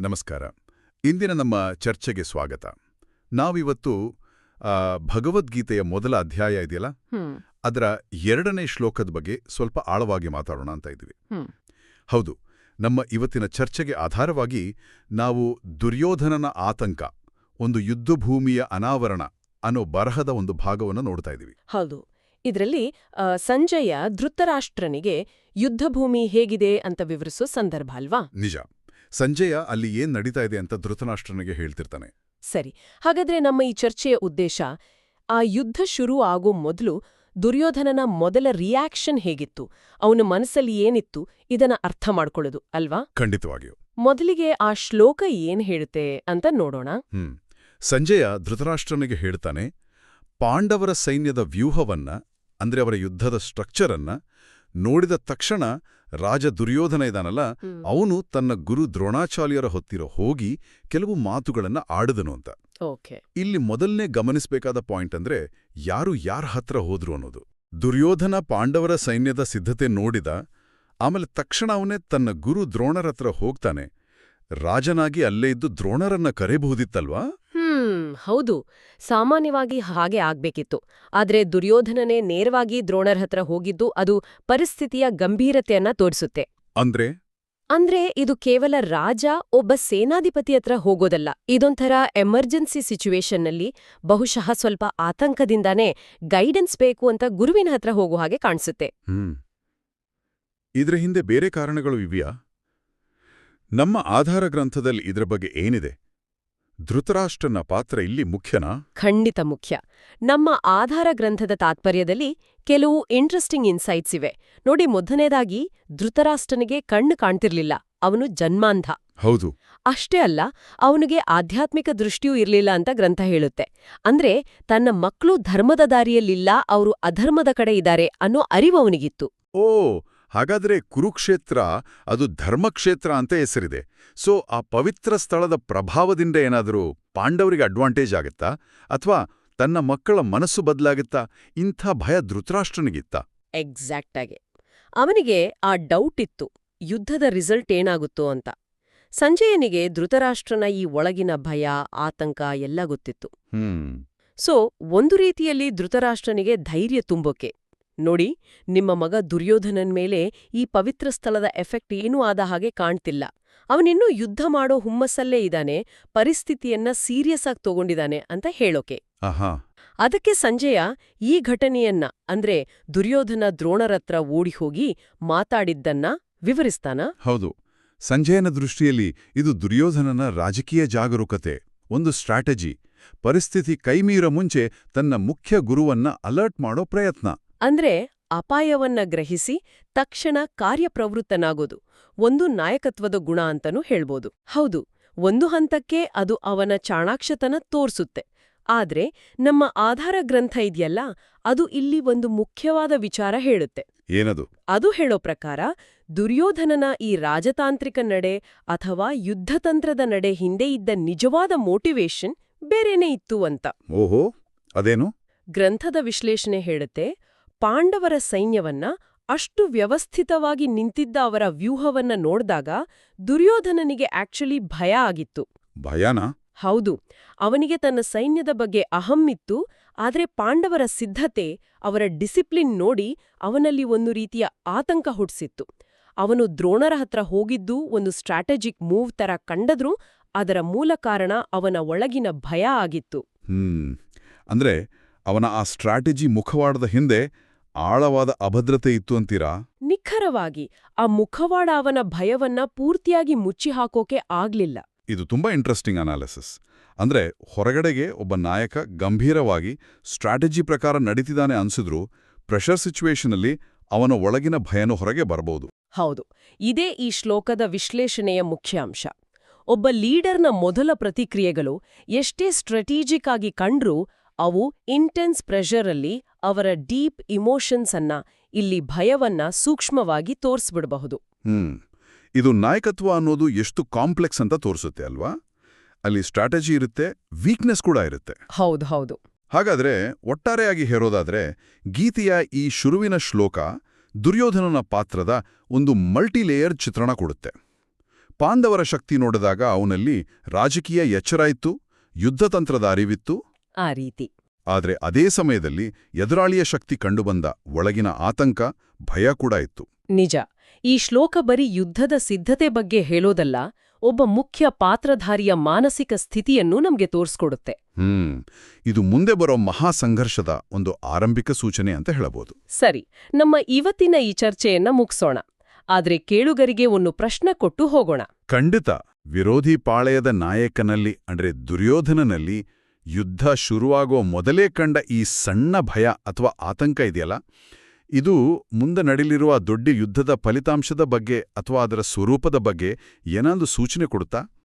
ನಮಸ್ಕಾರ. ಇಂದಿನ ನಮ್ಮ ಚರ್ಚೆಗೆ ಸ್ವಾಗತ. ನಾವಿವತ್ತು ಭಗವದ್ಗೀತೆಯ ಮೊದಲ ಅಧ್ಯಾಯ ಇದೆಯಲ್ಲ, ಅದರ 2ನೇ ಶ್ಲೋಕದ ಬಗ್ಗೆ ಸ್ವಲ್ಪ ಆಳವಾಗಿ ಮಾತಾಡೋಣ ಅಂತ ಇದ್ದೀವಿ. ಹೌದು, ನಮ್ಮ ಇವತ್ತಿನ ಚರ್ಚೆಗೆ ಆಧಾರವಾಗಿ ನಾವು ದುರ್ಯೋಧನನ ಆತಂಕ, ಒಂದು ಯುದ್ಧಭೂಮಿಯ ಅನಾವರಣ ಅನ್ನೋ ಬರಹದ ಒಂದು ಭಾಗವನ್ನು ನೋಡ್ತಾ ಇದ್ದೀವಿ. ಹೌದು, ಇದರಲ್ಲಿ ಸಂಜಯ ಧೃತರಾಷ್ಟ್ರನಿಗೆ ಯುದ್ಧಭೂಮಿ ಹೇಗಿದೆ ಅಂತ ವಿವರಿಸೋ ಸಂದರ್ಭ ಅಲ್ವಾ? ನಿಜ. ಸಂಜಯ ಅಲ್ಲಿ ಏನ್ ನಡೀತಾ ಇದೆ ಅಂತ ಧೃತರಾಷ್ಟ್ರನಿಗೆ ಹೇಳ್ತಿರ್ತಾನೆ. ಸರಿ, ಹಾಗಾದ್ರೆ ನಮ್ಮ ಈ ಚರ್ಚೆಯ ಉದ್ದೇಶ ಆ ಯುದ್ಧ ಶುರು ಆಗೋ ಮೊದಲು ದುರ್ಯೋಧನನ ಮೊದಲ ರಿಯಾಕ್ಷನ್ ಹೇಗಿತ್ತು, ಅವನ ಮನಸ್ಸಲ್ಲಿ ಏನಿತ್ತು, ಇದನ್ನ ಅರ್ಥ ಮಾಡ್ಕೊಳ್ಳೋದು ಅಲ್ವಾ? ಖಂಡಿತವಾಗಿಯೂ. ಮೊದಲಿಗೆ ಆ ಶ್ಲೋಕ ಏನ್ ಹೇಳುತ್ತೆ ಅಂತ ನೋಡೋಣ. ಸಂಜಯ ಧೃತರಾಷ್ಟ್ರನಿಗೆ ಹೇಳ್ತಾನೆ, ಪಾಂಡವರ ಸೈನ್ಯದ ವ್ಯೂಹವನ್ನ, ಅಂದ್ರೆ ಅವರ ಯುದ್ಧದ ಸ್ಟ್ರಕ್ಚರನ್ನ ನೋಡಿದ ತಕ್ಷಣ ರಾಜ ದುರ್ಯೋಧನ ಇದಾನಲ್ಲ, ಅವನು ತನ್ನ ಗುರು ದ್ರೋಣಾಚಾರ್ಯರ ಹೊತ್ತಿರ ಹೋಗಿ ಕೆಲವು ಮಾತುಗಳನ್ನ ಆಡಿದನು ಅಂತ. ಇಲ್ಲಿ ಮೊದಲನೇ ಗಮನಿಸಬೇಕಾದ ಪಾಯಿಂಟ್ ಅಂದ್ರೆ ಯಾರು ಯಾರ ಹತ್ರ ಹೋದ್ರು ಅನ್ನೋದು. ದುರ್ಯೋಧನ ಪಾಂಡವರ ಸೈನ್ಯದ ಸಿದ್ಧತೆ ನೋಡಿದ, ಆಮೇಲೆ ತಕ್ಷಣ ಅವನೇ ತನ್ನ ಗುರು ದ್ರೋಣರ ಹತ್ರ ಹೋಗ್ತಾನೆ. ರಾಜನಾಗಿ ಅಲ್ಲೇ ಇದ್ದು ದ್ರೋಣರನ್ನ ಕರೆಬಹುದಿತ್ತಲ್ವಾ? ಹೌದು, ಸಾಮಾನ್ಯವಾಗಿ ಹಾಗೆ ಆಗ್ಬೇಕಿತ್ತು. ಆದ್ರೆ ದುರ್ಯೋಧನನೇ ನೇರವಾಗಿ ದ್ರೋಣರ ಹತ್ರ ಹೋಗಿದ್ದು ಅದು ಪರಿಸ್ಥಿತಿಯ ಗಂಭೀರತೆಯನ್ನ ತೋರಿಸುತ್ತೆ. ಅಂದ್ರೆ ಇದು ಕೇವಲ ರಾಜ ಒಬ್ಬ ಸೇನಾಧಿಪತಿ ಹತ್ರ ಹೋಗೋದಲ್ಲ, ಇದೊಂಥರ ಎಮರ್ಜೆನ್ಸಿ ಸಿಚುವೇಶನ್ನಲ್ಲಿ ಬಹುಶಃ ಸ್ವಲ್ಪ ಆತಂಕದಿಂದಾನೇ ಗೈಡೆನ್ಸ್ ಬೇಕು ಅಂತ ಗುರುವಿನ ಹತ್ರ ಹೋಗೋ ಹಾಗೆ ಕಾಣಿಸುತ್ತೆ. ಇದ್ರ ಹಿಂದೆ ಬೇರೆ ಕಾರಣಗಳು ಇವೆಯಾ? ನಮ್ಮ ಆಧಾರ ಗ್ರಂಥದಲ್ಲಿ ಇದರ ಬಗ್ಗೆ ಏನಿದೆ? ಧೃತರಾಷ್ಟ್ರನ ಪಾತ್ರ ಇಲ್ಲಿ ಮುಖ್ಯನಾ? ಖಂಡಿತ ಮುಖ್ಯ. ನಮ್ಮ ಆಧಾರ ಗ್ರಂಥದ ತಾತ್ಪರ್ಯದಲ್ಲಿ ಕೆಲವು ಇಂಟ್ರೆಸ್ಟಿಂಗ್ ಇನ್ಸೈಟ್ಸ್ ಇವೆ ನೋಡಿ. ಮೊದಲನೇದಾಗಿ, ಧೃತರಾಷ್ಟ್ರನಿಗೆ ಕಣ್ಣು ಕಾಣ್ತಿರ್ಲಿಲ್ಲ, ಅವನು ಜನ್ಮಾಂಧ. ಹೌದು. ಅಷ್ಟೇ ಅಲ್ಲ, ಅವನಿಗೆ ಆಧ್ಯಾತ್ಮಿಕ ದೃಷ್ಟಿಯೂ ಇರ್ಲಿಲ್ಲ ಅಂತ ಗ್ರಂಥ ಹೇಳುತ್ತೆ. ಅಂದ್ರೆ ತನ್ನ ಮಕ್ಕಳು ಧರ್ಮದ ದಾರಿಯಲ್ಲಿಲ್ಲ, ಅವರು ಅಧರ್ಮದ ಕಡೆ ಇದ್ದಾರೆ ಅನ್ನೋ ಅರಿವು ಅವನಿಗಿತ್ತು. ಓ, ಹಾಗಾದ್ರೆ ಕುರುಕ್ಷೇತ್ರ ಅದು ಧರ್ಮಕ್ಷೇತ್ರ ಅಂತ ಹೆಸರಿದೆ. ಸೊ ಆ ಪವಿತ್ರ ಸ್ಥಳದ ಪ್ರಭಾವದಿಂದ ಏನಾದರೂ ಪಾಂಡವರಿಗೆ ಅಡ್ವಾಂಟೇಜ್ ಆಗುತ್ತಾ, ಅಥವಾ ತನ್ನ ಮಕ್ಕಳ ಮನಸ್ಸು ಬದಲಾಗುತ್ತಾ? ಇಂಥ ಭಯ ಧೃತರಾಷ್ಟ್ರನಿಗಿತ್ತ? ಎಕ್ಸಾಕ್ಟ್ ಆಗಿ ಅವನಿಗೆ ಆ ಡೌಟ್ ಇತ್ತು, ಯುದ್ಧದ ರಿಸಲ್ಟ್ ಏನಾಗುತ್ತೋ ಅಂತ. ಸಂಜಯನಿಗೆ ಧೃತರಾಷ್ಟ್ರನ ಈ ಒಳಗಿನ ಭಯ, ಆತಂಕ ಎಲ್ಲ ಗೊತ್ತಿತ್ತು. ಸೊ ಒಂದು ರೀತಿಯಲ್ಲಿ ಧೃತರಾಷ್ಟ್ರನಿಗೆ ಧೈರ್ಯ ತುಂಬೋಕೆ, ನೋಡಿ, ನಿಮ್ಮ ಮಗ ದುರ್ಯೋಧನನ್ ಮೇಲೆ ಈ ಪವಿತ್ರ ಸ್ಥಳದ ಎಫೆಕ್ಟ್ ಏನೂ ಆದ ಹಾಗೆ ಕಾಣ್ತಿಲ್ಲ, ಅವನಿನ್ನೂ ಯುದ್ಧ ಮಾಡೋ ಹುಮ್ಮಸ್ಸಲ್ಲೇ ಇದ್ದಾನೆ, ಪರಿಸ್ಥಿತಿಯನ್ನ ಸೀರಿಯಸ್ ಆಗಿ ತಗೊಂಡಿದ್ದಾನೆ ಅಂತ ಹೇಳೋಕೆ. ಅದಕ್ಕೆ ಸಂಜಯ ಈ ಘಟನೆಯನ್ನ, ಅಂದ್ರೆ ದುರ್ಯೋಧನ ದ್ರೋಣರತ್ರ ಓಡಿಹೋಗಿ ಮಾತಾಡಿದ್ದನ್ನ ವಿವರಿಸ್ತಾನ. ಹೌದು, ಸಂಜಯನ ದೃಷ್ಟಿಯಲ್ಲಿ ಇದು ದುರ್ಯೋಧನನ ರಾಜಕೀಯ ಜಾಗರೂಕತೆ, ಒಂದು ಸ್ಟ್ರಾಟಜಿ, ಪರಿಸ್ಥಿತಿ ಕೈಮೀರ ಮುಂಚೆ ತನ್ನ ಮುಖ್ಯ ಗುರುವನ್ನ ಅಲರ್ಟ್ ಮಾಡೋ ಪ್ರಯತ್ನ. ಅಂದ್ರೆ ಅಪಾಯವನ್ನ ಗ್ರಹಿಸಿ ತಕ್ಷಣ ಕಾರ್ಯಪ್ರವೃತ್ತನಾಗೋದು ಒಂದು ನಾಯಕತ್ವದ ಗುಣ ಅಂತನೂ ಹೇಳ್ಬೋದು. ಹೌದು, ಒಂದು ಹಂತಕ್ಕೆ ಅದು ಅವನ ಚಾಣಾಕ್ಷತನ ತೋರ್ಸುತ್ತೆ. ಆದ್ರೆ ನಮ್ಮ ಆಧಾರ ಗ್ರಂಥ ಇದೆಯಲ್ಲ, ಅದು ಇಲ್ಲಿ ಒಂದು ಮುಖ್ಯವಾದ ವಿಚಾರ ಹೇಳುತ್ತೆ. ಏನದು? ಅದು ಹೇಳೋ ಪ್ರಕಾರ ದುರ್ಯೋಧನನ ಈ ರಾಜತಾಂತ್ರಿಕ ನಡೆ ಅಥವಾ ಯುದ್ಧತಂತ್ರದ ನಡೆ ಹಿಂದೆ ಇದ್ದ ನಿಜವಾದ ಮೋಟಿವೇಶನ್ ಬೇರೆನೇ ಇತ್ತು ಅಂತ. ಓಹೋ, ಅದೇನು? ಗ್ರಂಥದ ವಿಶ್ಲೇಷಣೆ ಹೇಳುತ್ತೆ, ಪಾಂಡವರ ಸೈನ್ಯವನ್ನ, ಅಷ್ಟು ವ್ಯವಸ್ಥಿತವಾಗಿ ನಿಂತಿದ್ದ ಅವರ ವ್ಯೂಹವನ್ನ ನೋಡ್ದಾಗ ದುರ್ಯೋಧನನಿಗೆ ಆಕ್ಚುಲಿ ಭಯ ಆಗಿತ್ತು. ಭಯನಾ? ಹೌದು, ಅವನಿಗೆ ತನ್ನ ಸೈನ್ಯದ ಬಗ್ಗೆ ಅಹಂ ಇತ್ತು. ಆದ್ರೆ ಪಾಂಡವರ ಸಿದ್ಧತೆ, ಅವರ ಡಿಸಿಪ್ಲಿನ್ ನೋಡಿ ಅವನಲ್ಲಿ ಒಂದು ರೀತಿಯ ಆತಂಕ ಹುಟ್ಟಿಸಿತ್ತು. ಅವನು ದ್ರೋಣರ ಹತ್ರ ಹೋಗಿದ್ದು ಒಂದು ಸ್ಟ್ರಾಟಜಿಕ್ ಮೂವ್ ತರ ಕಂಡದ್ರೂ ಅದರ ಮೂಲ ಕಾರಣ ಅವನ ಒಳಗಿನ ಭಯ ಆಗಿತ್ತು. ಅಂದ್ರೆ ಅವನ ಆ ಸ್ಟ್ರಾಟಜಿ ಮುಖವಾಡದ ಹಿಂದೆ ಆಳವಾದ ಅಭದ್ರತೆ ಇತ್ತು ಅಂತೀರಾ? ನಿಖರವಾಗಿ. ಆ ಮುಖವಾಡ ಅವನ ಭಯವನ್ನ ಪೂರ್ತಿಯಾಗಿ ಮುಚ್ಚಿ ಹಾಕೋಕೆ ಆಗ್ಲಿಲ್ಲ. ಇದು ತುಂಬಾ ಇಂಟ್ರೆಸ್ಟಿಂಗ್ ಅನಾಲಿಸಿಸ್. ಅಂದ್ರೆ ಹೊರಗಡೆಗೆ ಒಬ್ಬ ನಾಯಕ ಗಂಭೀರವಾಗಿ ಸ್ಟ್ರಾಟಜಿ ಪ್ರಕಾರ ನಡೀತಿದ್ದಾನೆ ಅನ್ಸಿದ್ರು, ಪ್ರೆಷರ್ ಸಿಚುವೇಶನಲ್ಲಿ ಅವನ ಒಳಗಿನ ಭಯನೂ ಹೊರಗೆ ಬರಬಹುದು. ಹೌದು, ಇದೇ ಈ ಶ್ಲೋಕದ ವಿಶ್ಲೇಷಣೆಯ ಮುಖ್ಯ ಅಂಶ. ಒಬ್ಬ ಲೀಡರ್ನ ಮೊದಲ ಪ್ರತಿಕ್ರಿಯೆಗಳು ಎಷ್ಟೇ ಸ್ಟ್ರಾಟಜಿಕ್ ಆಗಿ ಕಂಡ್ರೂ ಅವು ಇಂಟೆನ್ಸ್ ಪ್ರೆಷರಲ್ಲಿ ಅವರ ಡೀಪ್ ಇಮೋಷನ್ಸ್ ಅನ್ನ, ಇಲ್ಲಿ ಭಯವನ್ನ ಸೂಕ್ಷ್ಮವಾಗಿ ತೋರಿಸ್ಬಿಡಬಹುದು. ಇದು ನಾಯಕತ್ವ ಅನ್ನೋದು ಎಷ್ಟು ಕಾಂಪ್ಲೆಕ್ಸ್ ಅಂತ ತೋರಿಸುತ್ತೆ ಅಲ್ವಾ? ಅಲ್ಲಿ ಸ್ಟ್ರಾಟಜಿ ಇರುತ್ತೆ, ವೀಕ್ನೆಸ್ ಕೂಡ ಇರುತ್ತೆ. ಹೌದು. ಹಾಗಾದ್ರೆ ಒಟ್ಟಾರೆಯಾಗಿ ಹೇಳೋದಾದ್ರೆ, ಗೀತೆಯ ಈ ಶುರುವಿನ ಶ್ಲೋಕ ದುರ್ಯೋಧನನ ಪಾತ್ರದ ಒಂದು ಮಲ್ಟಿಲೇಯರ್ ಚಿತ್ರಣ ಕೊಡುತ್ತೆ. ಪಾಂಡವರ ಶಕ್ತಿ ನೋಡಿದಾಗ ಅವನಲ್ಲಿ ರಾಜಕೀಯ ಎಚ್ಚರ ಇತ್ತು, ಯುದ್ಧತಂತ್ರದ ಅರಿವಿತ್ತು. ಆ ರೀತಿ. ಆದರೆ ಅದೇ ಸಮಯದಲ್ಲಿ ಎದುರಾಳಿಯ ಶಕ್ತಿ ಕಂಡುಬಂದ ಒಳಗಿನ ಆತಂಕ, ಭಯ ಕೂಡ ಇತ್ತು. ನಿಜ. ಈ ಶ್ಲೋಕ ಬರೀ ಯುದ್ಧದ ಸಿದ್ಧತೆ ಬಗ್ಗೆ ಹೇಳೋದಲ್ಲ, ಒಬ್ಬ ಮುಖ್ಯ ಪಾತ್ರಧಾರಿಯ ಮಾನಸಿಕ ಸ್ಥಿತಿಯನ್ನು ನಮ್ಗೆ ತೋರ್ಸ್ಕೊಡುತ್ತೆ. ಇದು ಮುಂದೆ ಬರೋ ಮಹಾಸಂಘರ್ಷದ ಒಂದು ಆರಂಭಿಕ ಸೂಚನೆ ಅಂತ ಹೇಳಬಹುದು. ಸರಿ, ನಮ್ಮ ಇವತ್ತಿನ ಈ ಚರ್ಚೆಯನ್ನ ಮುಗ್ಸೋಣ. ಆದ್ರೆ ಕೇಳುಗರಿಗೆ ಒಂದು ಪ್ರಶ್ನೆ ಕೊಟ್ಟು ಹೋಗೋಣ. ಖಂಡಿತ. ವಿರೋಧಿ ಪಾಳೆಯದ ನಾಯಕನಲ್ಲಿ ಅಂದ್ರೆ ದುರ್ಯೋಧನನಲ್ಲಿ ಯುದ್ಧ ಶುರುವಾಗೋ ಮೊದಲೇ ಕಂಡ ಈ ಸಣ್ಣ ಭಯ ಅಥವಾ ಆತಂಕ ಇದೆಯಲ್ಲ, ಇದು ಮುಂದೆ ನಡೀಲಿರುವ ದೊಡ್ಡ ಯುದ್ಧದ ಫಲಿತಾಂಶದ ಬಗ್ಗೆ ಅಥವಾ ಅದರ ಸ್ವರೂಪದ ಬಗ್ಗೆ ಏನಾದರೂ ಸೂಚನೆ ಕೊಡುತ್ತಾ?